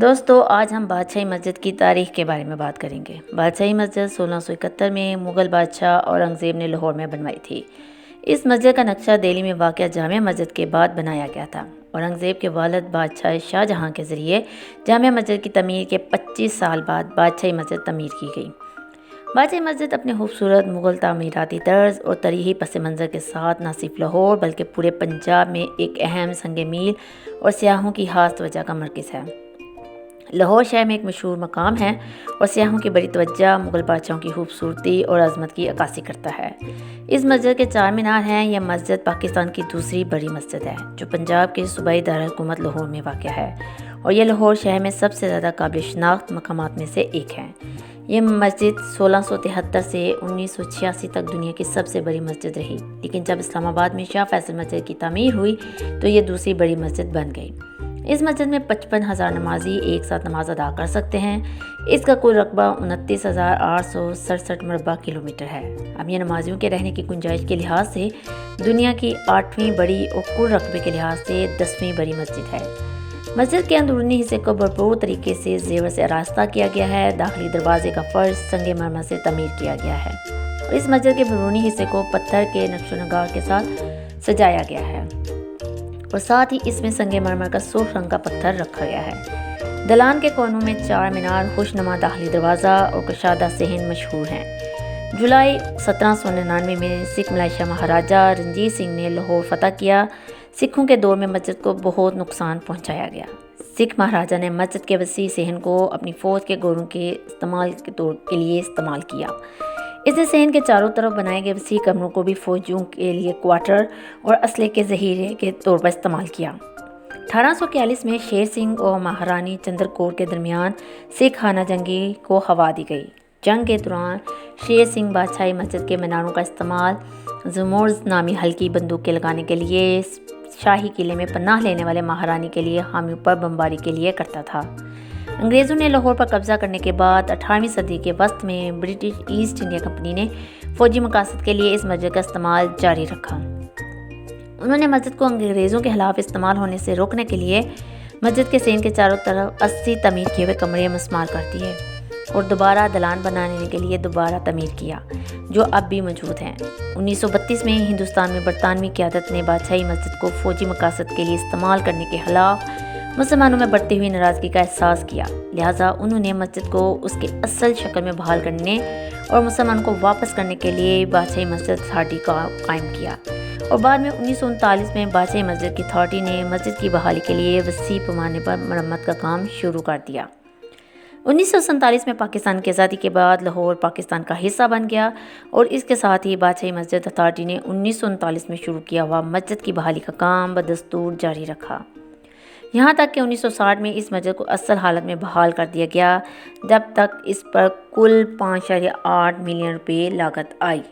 دوستو آج ہم بادشاہی مسجد کی تاریخ کے بارے میں بات کریں گے۔ بادشاہی مسجد 1671 میں مغل بادشاہ اورنگزیب نے لاہور میں بنوائی تھی۔ اس مسجد کا نقشہ دہلی میں واقع جامع مسجد کے بعد بنایا گیا تھا۔ اورنگزیب کے والد بادشاہ شاہ جہاں کے ذریعے جامع مسجد کی تعمیر کے 25 سال بعد بادشاہی مسجد تعمیر کی گئی۔ بادشاہی مسجد اپنے خوبصورت مغل تعمیراتی طرز اور تاریخی پس منظر کے ساتھ نہ صرف لاہور بلکہ پورے پنجاب میں ایک اہم سنگ میل اور سیاحوں کی خاص توجہ کا مرکز ہے۔ لاہور شہر میں ایک مشہور مقام ہے اور سیاحوں کی بڑی توجہ مغل بادشاہوں کی خوبصورتی اور عظمت کی عکاسی کرتا ہے۔ اس مسجد کے 4 مینار ہیں۔ یہ مسجد پاکستان کی دوسری بڑی مسجد ہے جو پنجاب کے صوبائی دارالحکومت لاہور میں واقع ہے، اور یہ لاہور شہر میں سب سے زیادہ قابل شناخت مقامات میں سے ایک ہے۔ یہ مسجد 1673 سے 1986 تک دنیا کی سب سے بڑی مسجد رہی، لیکن جب اسلام آباد میں شاہ فیصل مسجد کی تعمیر ہوئی تو یہ دوسری بڑی مسجد بن گئی۔ اس مسجد میں 55,000 نمازی ایک ساتھ نماز ادا کر سکتے ہیں۔ اس کا کل رقبہ 29,867 مربع کلومیٹر ہے۔ اب یہ نمازیوں کے رہنے کی گنجائش کے لحاظ سے دنیا کی 8ویں بڑی اور کل رقبے کے لحاظ سے 10ویں بڑی مسجد ہے۔ مسجد کے اندرونی حصے کو بھرپور طریقے سے زیور سے آراستہ کیا گیا ہے۔ داخلی دروازے کا فرش سنگ مرمر سے تعمیر کیا گیا ہے اور اس مسجد کے بیرونی حصے کو پتھر کے نقش و نگار کے ساتھ سجایا گیا ہے، اور ساتھ ہی اس میں سنگ مرمر کا سرخ رنگ کا پتھر رکھا گیا ہے۔ دلان کے کونوں میں 4 مینار، خوشنما داخلی دروازہ اور کشادہ صحن مشہور ہیں۔ جولائی 1799 میں سکھ ملائیشیا مہاراجہ رنجیت سنگھ نے لاہور فتح کیا۔ سکھوں کے دور میں مسجد کو بہت نقصان پہنچایا گیا۔ سکھ مہاراجہ نے مسجد کے وسیع صحن کو اپنی فوج کے گھوڑوں کے استعمال کے لیے استعمال کیا۔ اس نے صحن کے چاروں طرف بنائے گئے وسیع کمروں کو بھی فوجیوں کے لیے کوارٹر اور اسلحے کے ذخیرے کے طور پر استعمال کیا۔ 1841 میں شیر سنگھ اور مہارانی چندر کور کے درمیان سکھ خانہ جنگی کو ہوا دی گئی۔ جنگ کے دوران شیر سنگھ بادشاہی مسجد کے میناروں کا استعمال زمورز نامی ہلکی بندوقیں لگانے کے لیے شاہی قلعے میں پناہ لینے والے مہارانی کے لیے حامیوں پر بمباری کے لیے کرتا تھا۔ انگریزوں نے لاہور پر قبضہ کرنے کے بعد 18ویں صدی کے وسط میں برٹش ایسٹ انڈیا کمپنی نے فوجی مقاصد کے لیے اس مسجد کا استعمال جاری رکھا۔ انہوں نے مسجد کو انگریزوں کے خلاف استعمال ہونے سے روکنے کے لیے مسجد کے صحن کے چاروں طرف 80 تعمیر کیے ہوئے کمرے مسمار کر دیے اور دوبارہ دلان بنانے کے لیے دوبارہ تعمیر کیا، جو اب بھی موجود ہیں۔ 1932 میں ہندوستان میں برطانوی قیادت نے بادشاہی مسجد کو فوجی مقاصد کے لیے استعمال کرنے کے خلاف مسلمانوں میں بڑھتی ہوئی ناراضگی کا احساس کیا، لہٰذا انہوں نے مسجد کو اس کی اصل شکل میں بحال کرنے اور مسلمانوں کو واپس کرنے کے لیے بادشاہی مسجد اتھارٹی کا قائم کیا، اور بعد میں 1939 میں بادشاہی مسجد کی اتھارٹی نے مسجد کی بحالی کے لیے وسیع پیمانے پر مرمت کا کام شروع کر دیا۔ 1947 میں پاکستان کی آزادی کے بعد لاہور پاکستان کا حصہ بن گیا، اور اس کے ساتھ ہی بادشاہی مسجد اتھارٹی نے 1939 میں شروع کیا ہوا مسجد کی بحالی کا کام بدستور جاری رکھا، یہاں تک کہ 1960 میں اس مسجد کو اصل حالت میں بحال کر دیا گیا، جب تک اس پر کل 5.8 ملین روپے لاگت آئی۔